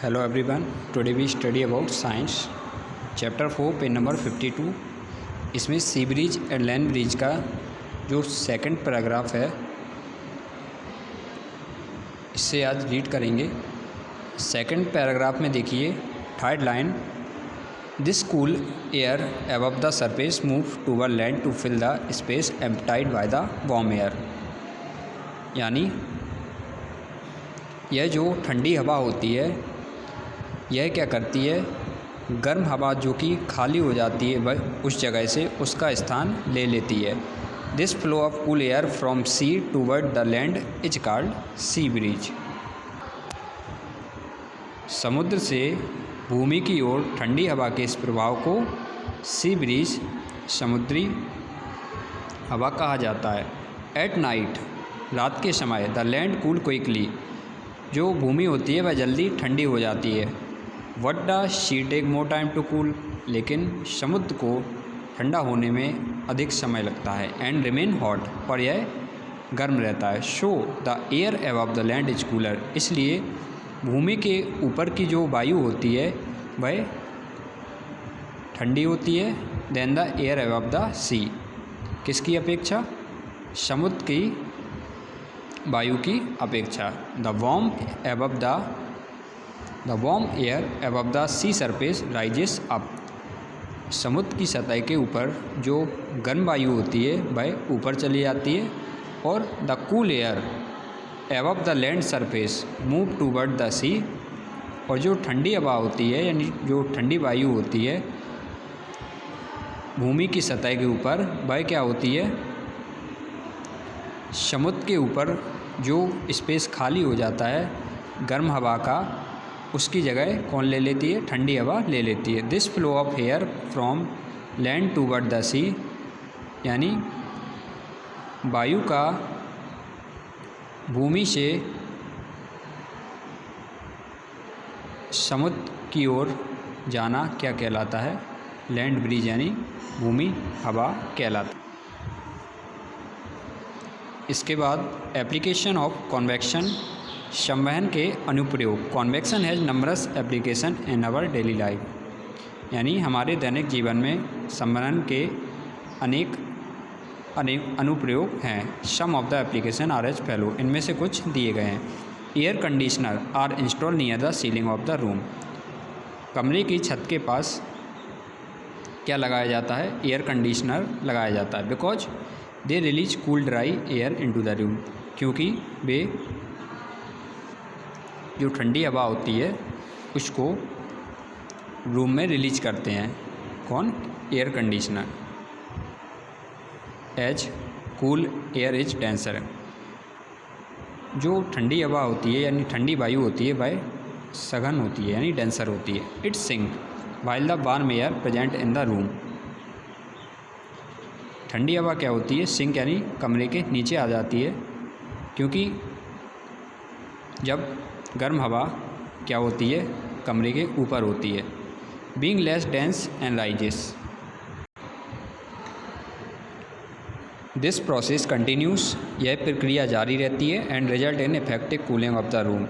Hello everyone, today we study about science, chapter 4 page number 52। इसमें सी bridge and land bridge का जो second paragraph है इससे आज रीड करेंगे। सेकंड पैराग्राफ में देखिए third line, this cool air above the surface move toward land to fill the space emptied by the warm air. यानी यह जो ठंडी हवा होती है यह क्या करती है, गर्म हवा जो कि खाली हो जाती है वह उस जगह से उसका स्थान ले लेती है। This flow of cool air from sea toward the land is called sea breeze. समुद्र से भूमि की ओर ठंडी हवा के इस प्रभाव को सी ब्रिज, समुद्री हवा कहा जाता है। एट नाइट, रात के समय, द लैंड कूल क्विकली, जो भूमि होती है वह जल्दी ठंडी हो जाती है। But the sea take more time to cool, लेकिन समुद्र को ठंडा होने में अधिक समय लगता है। एंड रिमेन हॉट, और यह गर्म रहता है। Show the air above the land is cooler, इसलिए भूमि के ऊपर की जो वायु होती है वह ठंडी होती है than the air above the sea. किसकी अपेक्षा? समुद्र की वायु की अपेक्षा। The warm air above the sea surface rises up, समुद्र की सतह के ऊपर जो गर्म वायु होती है वह ऊपर चली जाती है। और the cool air above the land surface move toward the sea, और जो ठंडी हवा होती है यानी जो ठंडी वायु होती है भूमि की सतह के ऊपर वह क्या होती है, समुद्र के ऊपर जो स्पेस खाली हो जाता है गर्म हवा का, उसकी जगह कौन ले लेती है? ठंडी हवा ले लेती है। This flow of air from land toward the sea, यानी वायु का भूमि से समुद्र की ओर जाना क्या कहलाता है? लैंड ब्रिज, यानी भूमि हवा कहलाता है। इसके बाद एप्लीकेशन ऑफ कॉन्वेक्शन, संवहन के अनुप्रयोग। Convection has numbers application in our daily life, यानी हमारे दैनिक जीवन में संवहन के अनेक अनुप्रयोग हैं। Some of the application are as follow, इनमें से कुछ दिए गए हैं। Air conditioner are install near the ceiling of the room, कमरे की छत के पास क्या लगाया जाता है? एयर कंडीशनर लगाया जाता है। Because they release cool dry air into the room, क्योंकि वे जो ठंडी हवा होती है उसको रूम में रिलीज करते हैं। कौन? Air conditioner. As cool air is denser, जो ठंडी हवा होती है यानी ठंडी वायु होती है वह सघन होती है यानी डेंसर होती है। It sink while the warm air present in the room, ठंडी हवा क्या होती है? सिंक, यानी कमरे के नीचे आ जाती है, क्योंकि जब गर्म हवा क्या होती है? कमरे के ऊपर होती है। Being less dense and rises, this process continuous, यह प्रक्रिया जारी रहती है। And result in effective cooling of the room,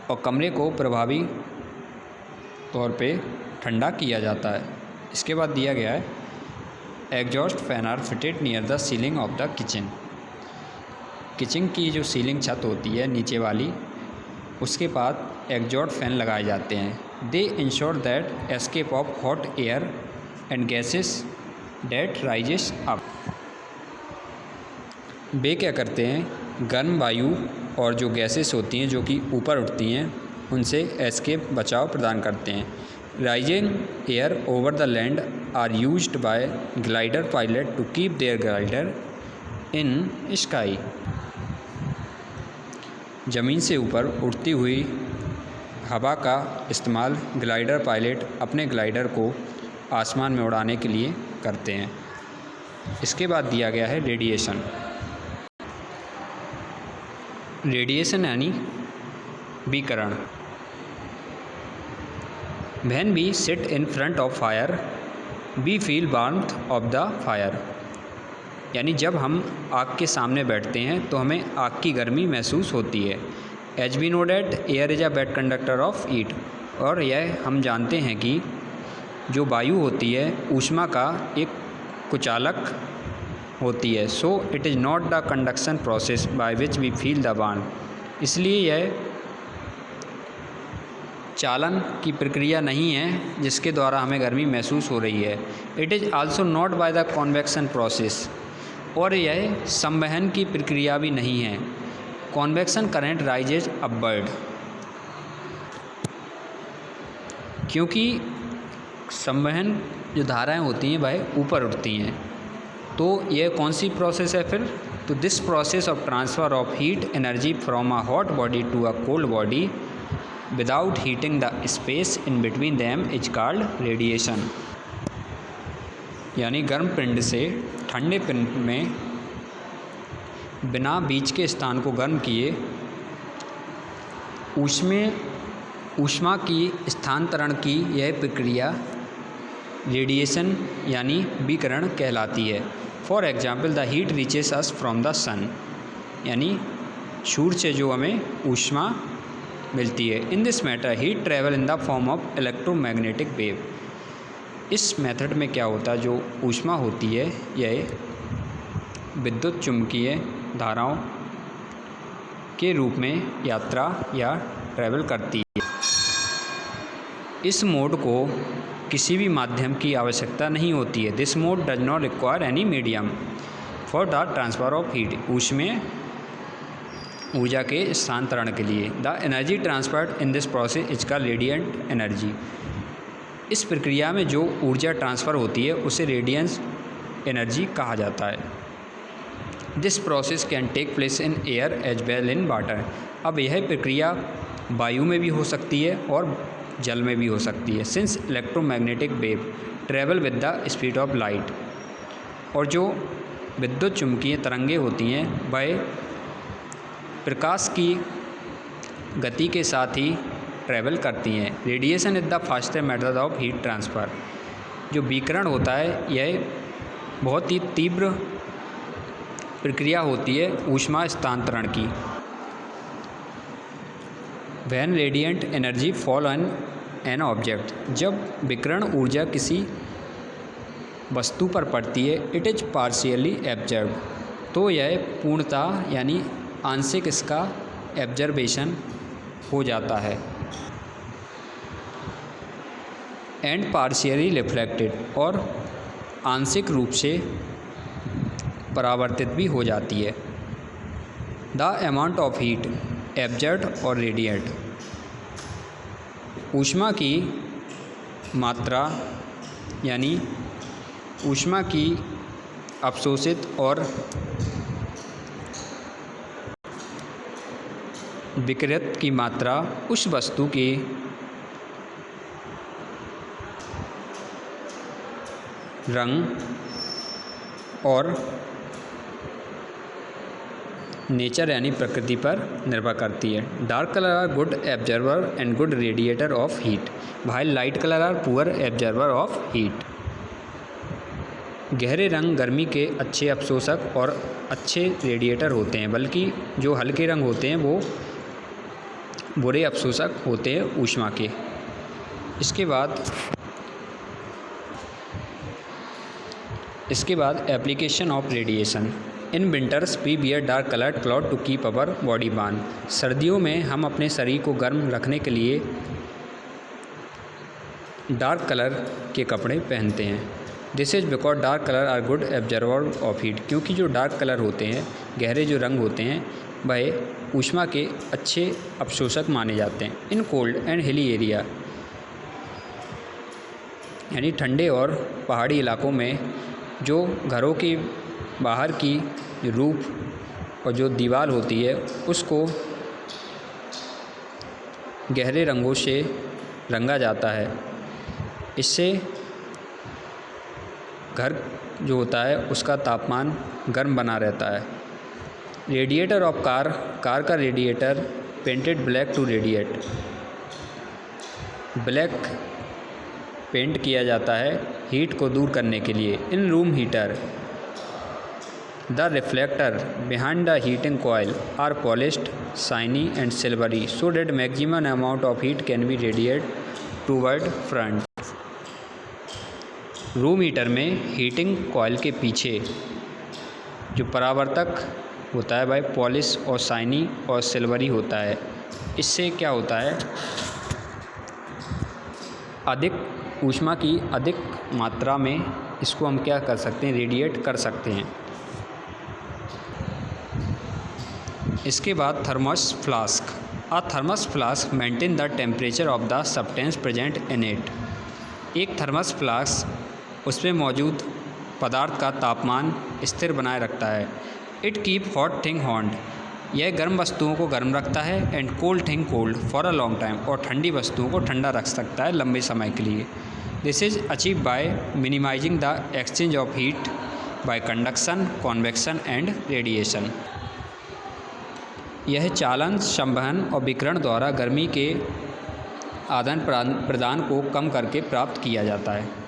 और कमरे को प्रभावी तौर पे ठंडा किया जाता है। इसके बाद दिया गया है exhaust fan are fitted near the ceiling of the kitchen, kitchen की जो सीलिंग छत होती है नीचे वाली, उसके बाद एग्जॉस्ट फैन लगाए जाते हैं। They ensure that escape of hot air and gases that rises up, वे क्या करते हैं? गर्म वायु और जो गैसेस होती हैं जो कि ऊपर उठती हैं उनसे एस्केप, बचाव प्रदान करते हैं। Rising air over the land are used by glider pilot to keep their glider in sky, ज़मीन से ऊपर उड़ती हुई हवा का इस्तेमाल ग्लाइडर पायलट अपने ग्लाइडर को आसमान में उड़ाने के लिए करते हैं। इसके बाद दिया गया है रेडिएशन। रेडिएशन यानी विकिरण। When we sit in front of fire we feel warmth of the fire, यानी जब हम आग के सामने बैठते हैं तो हमें आग की गर्मी महसूस होती है। As we know that air is a bad conductor of heat, और यह हम जानते हैं कि जो वायु होती है ऊष्मा का एक कुचालक होती है। So it is not the conduction process by which we feel the warmth, इसलिए यह चालन की प्रक्रिया नहीं है जिसके द्वारा हमें गर्मी महसूस हो रही है। It is also not by the convection process, और यह संवहन की प्रक्रिया भी नहीं है। कॉन्वेक्शन करंट राइजेज अपवर्ड, क्योंकि संवहन जो धाराएं होती हैं वह ऊपर उठती हैं। तो यह कौन सी प्रोसेस है फिर? तो this process of transfer of heat energy from a hot body to a cold body without heating the space in between them is called radiation. यानी गर्म पिंड से ठंडे पिंड में बिना बीच के स्थान को गर्म किए ऊष्मा की स्थानांतरण की यह प्रक्रिया रेडिएशन यानी विकिरण कहलाती है। For example the heat reaches us from the sun, यानी सूर्य से जो हमें ऊष्मा मिलती है। In this matter heat travel in the form of electromagnetic wave. इस मेथड में क्या होता है, जो ऊष्मा होती है यह विद्युत चुम्बकीय धाराओं के रूप में यात्रा या ट्रैवल करती है। इस मोड को किसी भी माध्यम की आवश्यकता नहीं होती है। This mode does not require any medium for the transfer of heat, ऊष्मीय ऊर्जा के स्थानांतरण के लिए। The energy transferred in this process is called radiant energy. इस प्रक्रिया में जो ऊर्जा ट्रांसफ़र होती है उसे रेडिएंट एनर्जी कहा जाता है। This process can take place in air as well in water. अब यह प्रक्रिया वायु में भी हो सकती है और जल में भी हो सकती है। Since electromagnetic wave travel with the speed of light, और जो विद्युत चुम्बकीय तरंगे होती हैं वह प्रकाश की गति के साथ ही ट्रैवल करती हैं। Radiation is the fastest method of heat transfer. जो विकिरण होता है यह बहुत ही तीव्र प्रक्रिया होती है ऊष्मा स्थानांतरण की। When radiant energy fall on an object, जब विकिरण ऊर्जा किसी वस्तु पर पड़ती है, इट इज पार्शियली एब्जर्व, तो यह पूर्णतः यानी आंशिक इसका एब्जर्वेशन हो जाता है। एंड पार्शियली रिफ्लेक्टेड, और आंशिक रूप से परावर्तित भी हो जाती है। द अमाउंट ऑफ हीट एब्जर्व्ड और रेडिएट, ऊष्मा की मात्रा यानी ऊष्मा की अवशोषित और विकिरित की मात्रा उस वस्तु के रंग और नेचर यानी प्रकृति पर निर्भर करती है। Dark colour are good absorber and good radiator of heat, while light colour are poor absorber of heat. गहरे रंग गर्मी के अच्छे अवशोषक और अच्छे रेडिएटर होते हैं, बल्कि जो हल्के रंग होते हैं वो बुरे अवशोषक होते हैं ऊष्मा के। इसके बाद application of radiation. In winters we wear dark coloured cloth to keep our body warm. सर्दियों में हम अपने शरीर को गर्म रखने के लिए डार्क कलर के कपड़े पहनते हैं। This is because dark colour are good absorber of heat, क्योंकि जो डार्क कलर होते हैं, गहरे जो रंग होते हैं, वह ऊष्मा के अच्छे अवशोषक माने जाते हैं। In cold and hilly area, यानी ठंडे और पहाड़ी इलाकों में जो घरों के बाहर की रूफ और जो दीवार होती है उसको गहरे रंगों से रंगा जाता है। इससे घर जो होता है उसका तापमान गर्म बना रहता है। रेडिएटर ऑफ कार, कार का radiator painted black to radiate, black paint किया जाता है हीट को दूर करने के लिए। In room heater, the reflector behind the heating coil are polished, shiny and silvery so that maximum amount of heat can be radiated toward front. Room heater में heating coil के पीछे जो परावर्तक होता है भाई पॉलिश और शाइनी और सिल्वरी होता है। इससे क्या होता है, अधिक ऊष्मा की अधिक मात्रा में इसको हम क्या कर सकते हैं, रेडिएट कर सकते हैं। इसके बाद thermos flask. A thermos flask maintain the temperature of the substance present in it. एक थर्मस फ्लास्क उसमें मौजूद पदार्थ का तापमान स्थिर बनाए रखता है। It keep hot thing hot, यह गर्म वस्तुओं को गर्म रखता है। And cold thing cold for a long time, और ठंडी वस्तुओं को ठंडा रख सकता है लंबे समय के लिए। This is achieve by minimising the exchange of heat by conduction, convection and radiation. यह चालन, संवहन और विकिरण द्वारा गर्मी के आदान प्रदान को कम करके प्राप्त किया जाता है।